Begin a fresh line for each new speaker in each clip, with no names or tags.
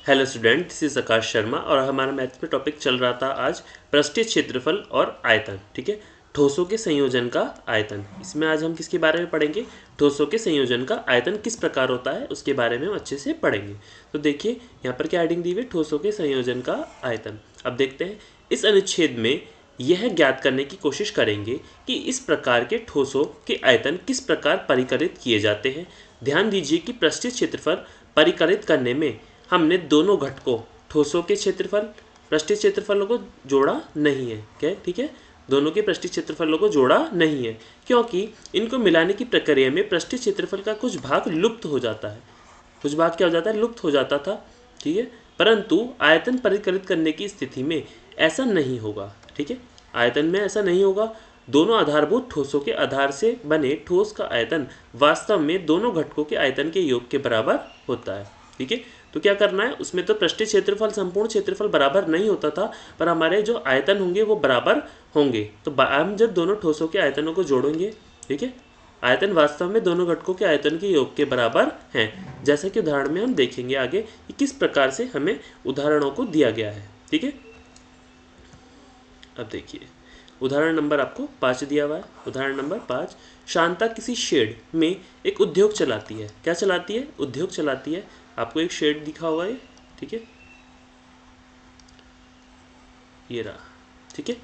Hello student, this is आकाश शर्मा और हमारा maths में टॉपिक चल रहा था आज पृष्ठीय क्षेत्रफल और आयतन। ठीक है, ठोसों के संयोजन का आयतन। इसमें आज हम किसके बारे में पढ़ेंगे? ठोसों के संयोजन का आयतन किस प्रकार होता है उसके बारे में हम अच्छे से पढ़ेंगे। तो देखिए यहाँ पर क्या हेडिंग दी हुई है, ठोसों के संयोजन का आयतन। अब देखते हैं इस अनुच्छेद में यह ज्ञात करने की कोशिश करेंगे कि इस प्रकार के ठोसों के आयतन किस प्रकार परिकलित किए जाते हैं। ध्यान दीजिए कि पृष्ठीय क्षेत्रफल परिकलित करने में हमने दोनों घटकों ठोसों के क्षेत्रफल पृष्ठीय क्षेत्रफलों को जोड़ा नहीं है। क्या? ठीक है, दोनों के पृष्ठीय क्षेत्रफलों को जोड़ा नहीं है क्योंकि इनको मिलाने की प्रक्रिया में पृष्ठीय क्षेत्रफल का कुछ भाग लुप्त हो जाता है। कुछ भाग क्या हो जाता है? लुप्त हो जाता था। ठीक है, परंतु आयतन परिकलित करने की स्थिति में ऐसा नहीं होगा। ठीक है, आयतन में ऐसा नहीं होगा। दोनों आधारभूत ठोसों के आधार से बने ठोस का आयतन वास्तव में दोनों घटकों के आयतन के योग के बराबर होता है। ठीक है, तो क्या करना है, उसमें तो पृष्ठीय क्षेत्रफल संपूर्ण क्षेत्रफल बराबर नहीं होता था, पर हमारे जो आयतन होंगे वो बराबर होंगे। तो हम जब दोनों ठोसों के आयतनों को जोड़ेंगे, ठीक है, आयतन वास्तव में दोनों घटकों के आयतन के योग के बराबर हैं। जैसा कि उदाहरण में हम देखेंगे आगे कि किस प्रकार से हमें उदाहरणों को दिया गया है। ठीक है, अब देखिए उदाहरण नंबर आपको 5 दिया हुआ है। उदाहरण नंबर 5, शांता किसी शेड में एक उद्योग चलाती है। क्या चलाती है? उद्योग चलाती है। आपको एक शेड दिखा हुआ है, ठीक है, ये रहा। ठीक है,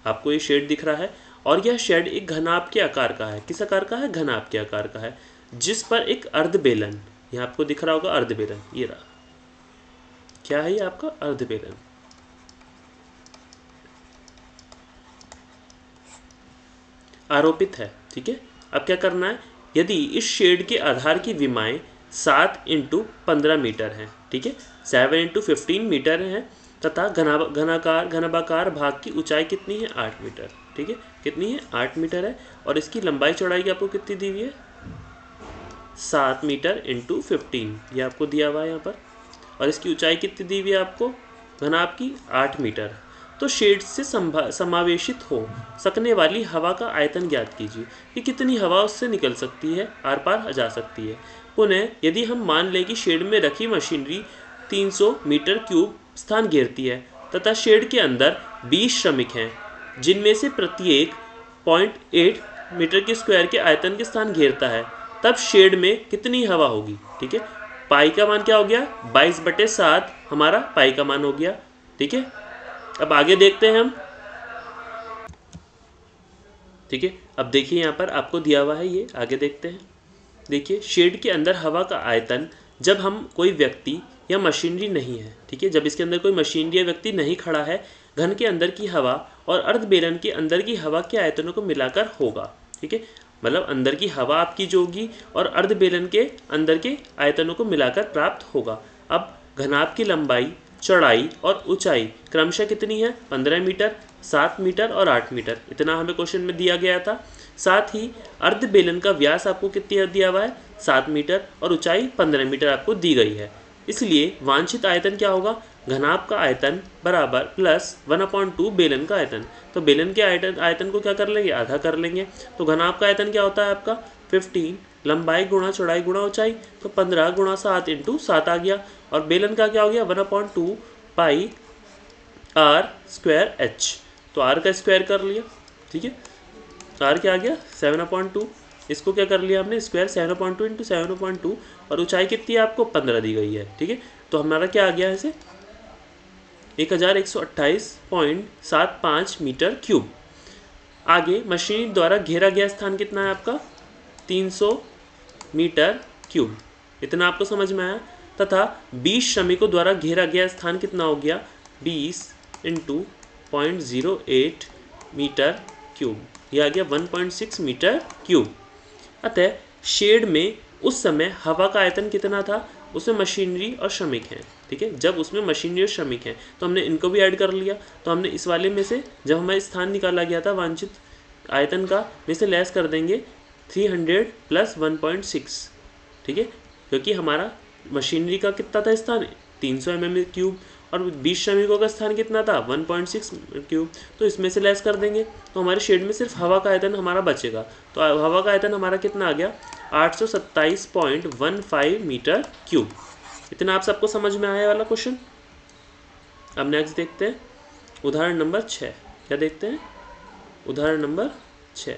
आपको ये शेड दिख रहा है और यह शेड एक घनाभ के आकार का है। किस आकार का है? घनाभ के आकार का है, जिस पर एक अर्धबेलन, यहाँ आपको दिख रहा होगा अर्धबेलन, ये रहा। क्या है ये आपका? अर्धबेलन। आरोपित है। ठीक है, अब क्या करना है, यदि इस शेड के आधार की विमाएं 7 × 15 मीटर है, ठीक है, 7 × 15 मीटर है, तथा घनाभाकार भाग की ऊंचाई कितनी है? 8 मीटर। ठीक है, कितनी है? 8 मीटर है। और इसकी लंबाई चौड़ाई की आपको कितनी दी हुई है? 7 मीटर × 15, ये आपको दिया हुआ है यहाँ पर। और इसकी ऊंचाई कितनी दी हुई है आपको? घनाभ की 8 मीटर। तो शेड से समावेशित हो सकने वाली हवा का आयतन ज्ञात कीजिए कि कितनी हवा उससे निकल सकती है, आर पार जा सकती है। पुनः यदि हम मान लें कि शेड में रखी मशीनरी 300 मीटर क्यूब स्थान घेरती है तथा शेड के अंदर 20 श्रमिक हैं जिनमें से प्रत्येक 0.8 मीटर के स्क्वायर के आयतन के स्थान घेरता है, तब शेड में कितनी हवा होगी? ठीक है, पाई का मान क्या हो गया? 22/7 हमारा पाई का मान हो गया। ठीक है, अब आगे देखते हैं हम। ठीक है, अब देखिए यहाँ पर आपको दिया हुआ है, ये आगे देखते हैं। देखिए शेड के अंदर हवा का आयतन, जब हम कोई व्यक्ति या मशीनरी नहीं है, ठीक है, जब इसके अंदर कोई मशीनरी या व्यक्ति नहीं खड़ा है, घन के अंदर की हवा और अर्धबेलन के अंदर की हवा के आयतनों को मिलाकर होगा। ठीक है, मतलब अंदर की हवा आपकी जो होगी और अर्धबेलन के अंदर के आयतनों को मिलाकर प्राप्त होगा। अब घनाभ की लंबाई, चौड़ाई और ऊंचाई क्रमशः कितनी है? 15 मीटर, 7 मीटर और 8 मीटर, इतना हमें क्वेश्चन में दिया गया था। साथ ही अर्धबेलन का व्यास आपको कितना दिया हुआ है? 7 मीटर और ऊंचाई 15 मीटर आपको दी गई है। इसलिए वांछित आयतन क्या होगा? घनाभ का आयतन बराबर प्लस 1/2 बेलन का आयतन। तो बेलन के आयतन को क्या कर लेंगे? आधा कर लेंगे। तो घनाभ का आयतन क्या होता है आपका? 15 लंबाई गुणा चौड़ाई गुणा ऊंचाई, तो 15 × 7 × 7 आ गया। और बेलन का क्या हो गया? 1/2 पाई r² h। तो r का स्क्वायर कर लिया। ठीक है, r क्या आ गया? 7/2। इसको क्या कर लिया हमने? स्क्वायर 7/2 × 7/2। और ऊंचाई कितनी है आपको? 15 दी गई है। ठीक है, तो हमारा क्या आ गया ऐसे? 1128.75 मीटर क्यूब। आगे मशीन द्वारा घेरा गया स्थान कितना है आपका? 300 मीटर क्यूब, इतना आपको समझ में आया। तथा 20 श्रमिकों द्वारा घेरा गया स्थान कितना हो गया? 20 × 0.08 मीटर क्यूब, यह आ गया 1.6 मीटर क्यूब। अतः शेड में उस समय हवा का आयतन कितना था? उसमें मशीनरी और श्रमिक हैं। ठीक है, जब उसमें मशीनरी और श्रमिक हैं तो हमने इनको भी ऐड कर लिया। तो हमने इस वाले में से, जब हमारा स्थान निकाला गया था वांछित आयतन का, में से लेस कर देंगे 300 + 1.6। ठीक है, क्योंकि हमारा मशीनरी का कितना था स्थान? 300 mm क्यूब, और 20 श्रमिकों का स्थान कितना था? 1.6 क्यूब। तो इसमें से लेस कर देंगे तो हमारे शेड में सिर्फ हवा का आयतन हमारा बचेगा। तो हवा का आयतन हमारा कितना आ गया? 827.15 मीटर क्यूब। इतना आप सबको समझ में आया वाला क्वेश्चन। अब नेक्स्ट देखते हैं उदाहरण नंबर 6। क्या देखते हैं? उदाहरण नंबर 6।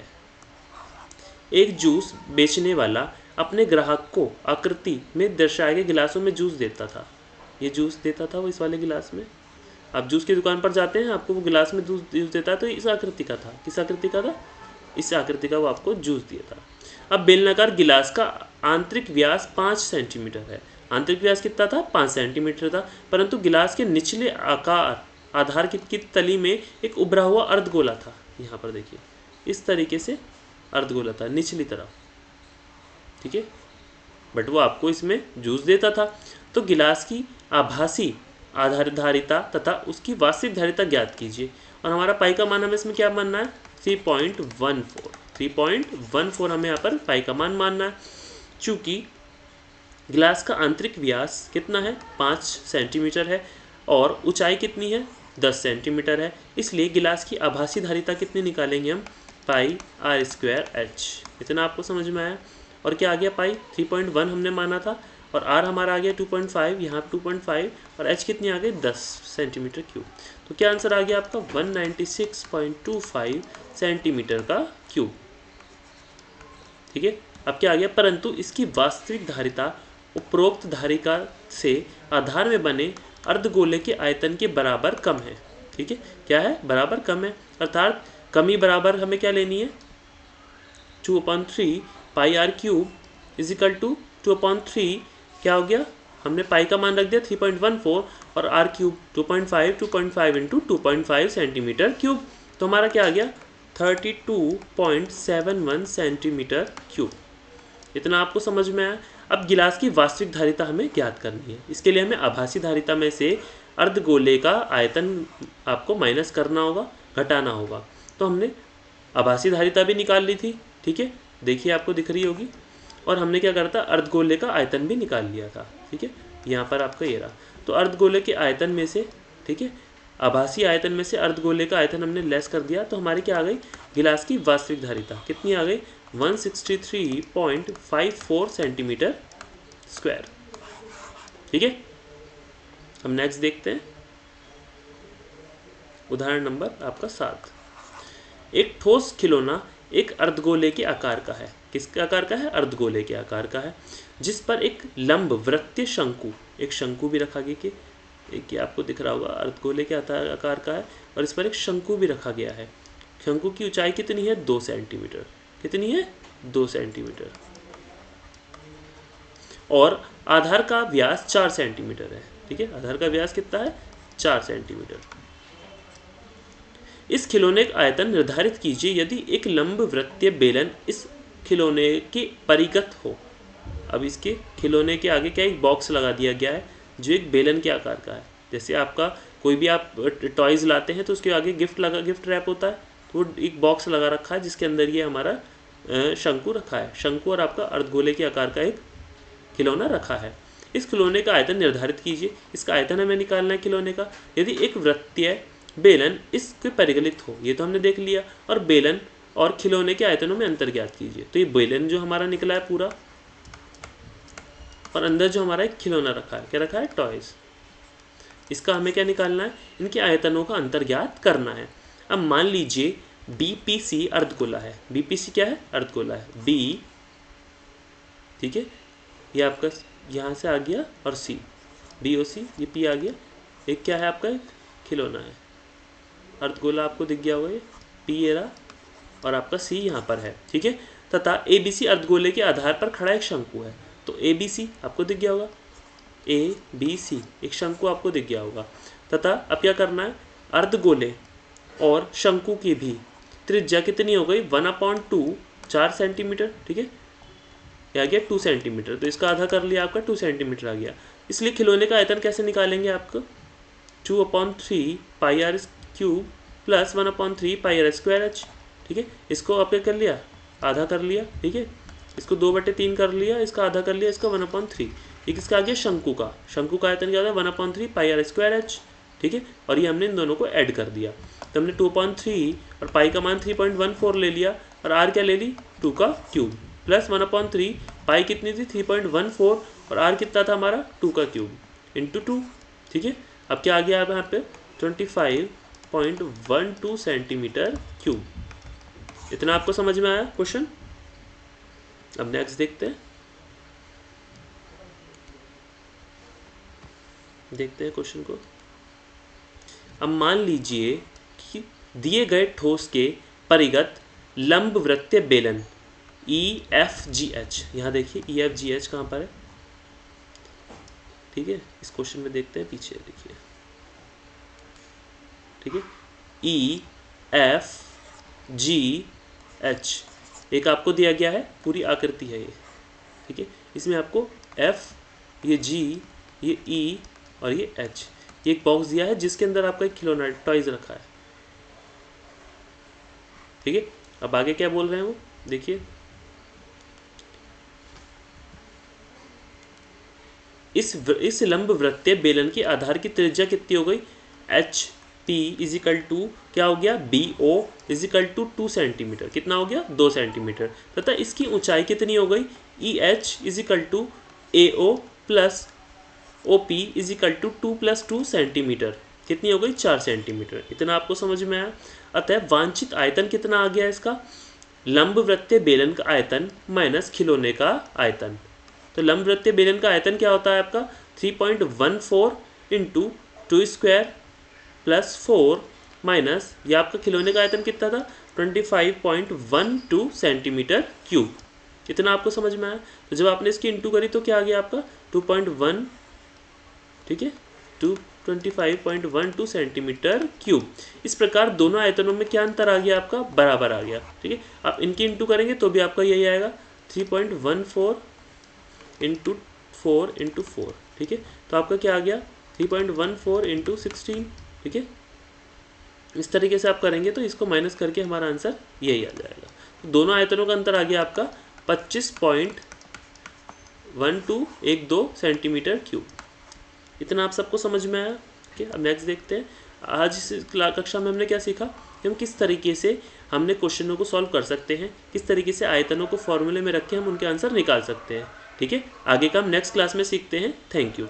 एक जूस बेचने वाला अपने ग्राहक को आकृति में दर्शाए गए गिलासों में जूस देता था। ये जूस देता था वो इस वाले गिलास में। आप जूस की दुकान पर जाते हैं, आपको वो गिलास में जूस देता है, तो इस आकृति का था। किस आकृति का था? इस आकृति का वो आपको जूस दिया था। अब बेलनाकार गिलास का आंतरिक व्यास 5 सेंटीमीटर है। आंतरिक व्यास कितना था? 5 सेंटीमीटर था। परंतु गिलास के निचले आधार की तली में एक उभरा हुआ अर्धगोला था। यहाँ पर देखिए, इस तरीके से अर्धगोला था निचली तरफ, ठीक है। बट वो आपको इसमें जूस देता था। तो गिलास की आभासी आधारिता तथा उसकी वास्तविक धारिता ज्ञात कीजिए। और हमारा पाई का मान हमें इसमें क्या मानना है? 3.14। 3.14 हमें यहाँ पर पाई का मान मानना है। चूँकि गिलास का आंतरिक व्यास कितना है? 5 सेंटीमीटर है और ऊंचाई कितनी है? 10 सेंटीमीटर है। इसलिए गिलास की आभासी धारिता कितनी निकालेंगे हम? पाई r²h। इतना आपको समझ में आया। और क्या आ गया? पाई 3.1 हमने माना था और r हमारा आ गया 2.5, यहाँ 2.5 और h कितनी आ गई? 10 सेंटीमीटर क्यूब। तो क्या आंसर आ गया आपका? 196.25 सेंटीमीटर का क्यूब, ठीक है। अब क्या आ गया? परंतु इसकी वास्तविक धारिता उपरोक्त धारिता से आधार में बने अर्धगोले के आयतन के बराबर कम है, ठीक है। क्या है? बराबर कम है। अर्थात कमी बराबर हमें क्या लेनी है? 2/3 pi r cube is equal to 2/3 क्या हो गया? हमने पाई का मान रख दिया 3.14 और r cube 2.5 into 2.5 centimetre cube. तो हमारा क्या आ गया? 32.71 सेंटीमीटर क्यूब। इतना आपको समझ में आया। अब गिलास की वास्तविक धारिता हमें ज्ञात करनी है। इसके लिए हमें आभासी धारिता में से अर्धगोले का आयतन आपको माइनस करना होगा, घटाना होगा। तो हमने आभासी धारिता भी निकाल ली थी, ठीक है, देखिए आपको दिख रही होगी। और हमने क्या करा था? अर्धगोले का आयतन भी निकाल लिया था, ठीक है। यहाँ पर आपका ये रहा। तो अर्धगोले के आयतन में से, ठीक है, आभासी आयतन में से अर्धगोले का आयतन हमने लेस कर दिया। तो हमारी क्या आ गई? गिलास की वास्तविक धारिता कितनी आ गई? 163.54 सेंटीमीटर स्क्वायर, ठीक है। हम नेक्स्ट देखते हैं उदाहरण नंबर आपका 7। एक ठोस खिलौना एक अर्धगोले के आकार का है। किसके आकार का है? अर्धगोले के आकार का है, जिस पर एक लंब वृत्तीय शंकु, एक शंकु भी रखा गया कि एक ये आपको दिख रहा होगा, अर्धगोले के आकार का है और इस पर एक शंकु भी रखा गया है। शंकु की ऊंचाई कितनी है? 2 सेंटीमीटर। कितनी है? 2 सेंटीमीटर। और आधार का व्यास 4 सेंटीमीटर है, ठीक है। आधार का व्यास कितना है? 4 सेंटीमीटर। इस खिलौने का आयतन निर्धारित कीजिए यदि एक लंब वृत्तीय बेलन इस खिलौने के परिगत हो। अब इसके खिलौने के आगे क्या एक बॉक्स लगा दिया गया है जो एक बेलन के आकार का है। जैसे आपका कोई भी आप टॉयज़ लाते हैं तो उसके आगे गिफ्ट रैप होता है, तो एक बॉक्स लगा रखा है जिसके अंदर ये हमारा शंकु रखा है। शंकु और आपका अर्धगोले के आकार का एक खिलौना रखा है। इस खिलौने का आयतन निर्धारित कीजिए। इसका आयतन हमें निकालना है खिलौने का। यदि एक वृत्तीय बेलन इसके परिगलित हो, ये तो हमने देख लिया, और बेलन और खिलौने के आयतनों में अंतर ज्ञात कीजिए। तो ये बेलन जो हमारा निकला है पूरा, और अंदर जो हमारा एक खिलौना रखा है, क्या रखा है? टॉयज। इसका हमें क्या निकालना है? इनके आयतनों का अंतर ज्ञात करना है। अब मान लीजिए BPC अर्धगोला है। BPC क्या है? अर्धगोला है। B, ठीक है, ये आपका यहाँ से आ गया, और C, BOC, ये P आ गया। एक क्या है आपका? एक खिलौना है, अर्धगोला आपको दिख गया होगा, ये P ये रहा, और आपका C यहाँ पर है, ठीक है। तथा ABC अर्धगोले के आधार पर खड़ा एक शंकु है। तो ABC आपको दिख गया होगा, ABC एक शंकु आपको दिख गया होगा। तथा अब क्या करना है? अर्धगोले और शंकु की भी त्रिज्या कितनी हो गई? 1/2, 4 सेंटीमीटर, ठीक है। यह आ गया 2 सेंटीमीटर। तो इसका आधा कर लिया, आपका 2 सेंटीमीटर आ गया। इसलिए खिलौने का आयतन कैसे निकालेंगे? आपको 2/3 पाई r क्यूब प्लस 1/3 पाई r स्क्वायर h, ठीक है। इसको आपने कर लिया, आधा कर लिया, ठीक है। इसको 2/3 कर लिया, इसका आधा कर लिया, इसका 1/3। एक इसका आ गया शंकु का। शंकु का आयतन क्या होता है? 1/3 पाई r स्क्वायर h, ठीक है। और ये हमने इन दोनों को ऐड कर दिया। तो हमने 2/3 और पाई का मान 3.14 ले लिया, और r क्या ले ली? 2 का क्यूब, प्लस 1/3 पाई कितनी थी? 3.14, और r कितना था हमारा 2 का क्यूब इंटू 2, ठीक है। अब क्या आ गया अब यहाँ पे 25.12 सेंटीमीटर क्यूब। इतना आपको समझ में आया क्वेश्चन। अब नेक्स्ट देखते हैं क्वेश्चन को। अब मान लीजिए कि दिए गए ठोस के परिगत लंबवृत्तीय बेलन EFGH, यहाँ देखिए EFGH कहाँ पर है, ठीक है। इस क्वेश्चन में देखते हैं, पीछे देखिए, ठीक है। EFGH एक आपको दिया गया है, पूरी आकृति है ये, ठीक है। इसमें आपको F, ये G, ये E और ये H, ये एक बॉक्स दिया है जिसके अंदर आपका एक खिलौना टॉयज रखा है, ठीक है। अब आगे क्या बोल रहे हैं वो देखिए। इस लंबवृत्तीय बेलन की आधार की त्रिज्या कितनी हो गई, HP इजिकल टू क्या हो गया, BO इजिकल टू 2 सेंटीमीटर, कितना हो गया 2 सेंटीमीटर, तथा इसकी ऊंचाई कितनी हो गई EH is equal to AO plus OP is equal to 2 + 2 centimetre, कितनी हो गई 4 सेंटीमीटर। इतना आपको समझ में आया। अतः वांछित आयतन कितना आ गया इसका, लंबवृत्तीय बेलन का आयतन माइनस खिलौने का आयतन। तो लंबवृत्तीय बेलन का आयतन क्या होता है आपका 3.14 इंटू 2 स्क्वायर प्लस 4 माइनस ये आपका खिलौने का आयतन कितना था 25.12 सेंटीमीटर क्यूब। इतना आपको समझ में आया। तो जब आपने इसकी इंटू करी तो क्या आ गया आपका 2.1, ठीक है, 25.12 सेंटीमीटर क्यूब। इस प्रकार दोनों आयतनों में क्या अंतर आ गया आपका, बराबर आ गया, ठीक है। आप इनकी इंटू करेंगे तो भी आपका यही आएगा 3.14 इंटू 4 इंटू 4, ठीक है। तो आपका क्या आ गया 3.14 इंटू 16, ठीक है। इस तरीके से आप करेंगे तो इसको माइनस करके हमारा आंसर यही आ जाएगा। तो दोनों आयतनों का अंतर आ गया आपका 25.12 सेंटीमीटर क्यूब। इतना आप सबको समझ में आया, ठीक है। अब नेक्स्ट देखते हैं। आज इस कक्षा में हमने क्या सीखा कि हम किस तरीके से हमने क्वेश्चनों को सॉल्व कर सकते हैं, किस तरीके से आयतनों को फॉर्मूले में रख के हम उनके आंसर निकाल सकते हैं, ठीक है। आगे का हम नेक्स्ट क्लास में सीखते हैं। Thank you.